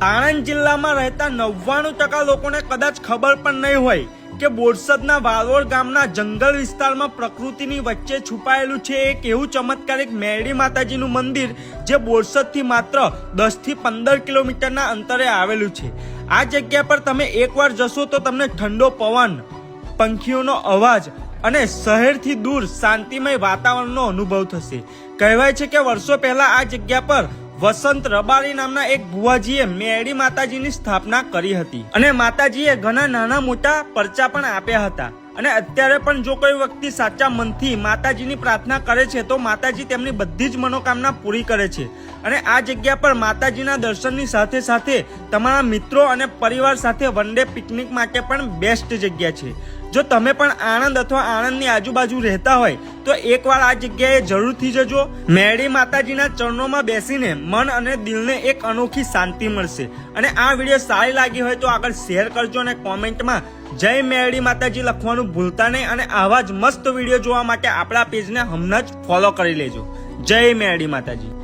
આણંદ જિલ્લામાં રહેતા 99% લોકોને કદાચ ખબર પણ નહીં હોય કે બોરસદના વાલોડ ગામના જંગલ વિસ્તારમાં પ્રકૃતિની વચ્ચે છુપાયેલું છે એક એવું ચમત્કારિક મેરડી માતાજીનું મંદિર જે બોરસદથી માત્ર 10 થી 15 કિલોમીટરના અંતરે આવેલું છે। આ જગ્યા પર તમે એકવાર જશો તો તમને ઠંડો પવન, પંખીઓનો અવાજ અને શહેરથી દૂર શાંતિમય વાતાવરણનો અનુભવ થશે। કહેવાય છે કે વર્ષો પહેલા આ જગ્યા પર વસંત રબારી નામના એક ભુવાજીએ મેરડી માતાજીની સ્થાપના કરી હતી અને માતાજીએ ઘણા નાના મોટા પરચા પણ આપ્યા હતા અને અત્યારે પણ જો કોઈ વ્યક્તિ સાચા મનથી માતાજીની પ્રાર્થના કરે છે તો માતાજી તેમની બધી જ મનોકામના પૂરી કરે છે અને આ જગ્યા પર માતાજીના દર્શનની સાથે સાથે તમારા મિત્રો અને પરિવાર સાથે વન ડે પિકનિક માટે પણ બેસ્ટ જગ્યા છે। જો તમે પણ આણંદ અથવા આણંદની આજુબાજુ રહેતા હોય તો એકવાર આ જગ્યાએ જરૂરથી જજો। મેરડી માતાજીના ચરણોમાં બેસીને મન અને દિલને એક અનોખી શાંતિ મળશે અને આ વિડીયો સારી લાગી હોય તો આગળ શેર કરજો અને કોમેન્ટમાં જય મેરડી માતાજી લખવાનું ભૂલતા નહીં અને આવા જ મસ્ત વિડીયો જોવા માટે આપણા પેજને હમણાં જ ફોલો કરી લેજો। જય મેરડી માતાજી।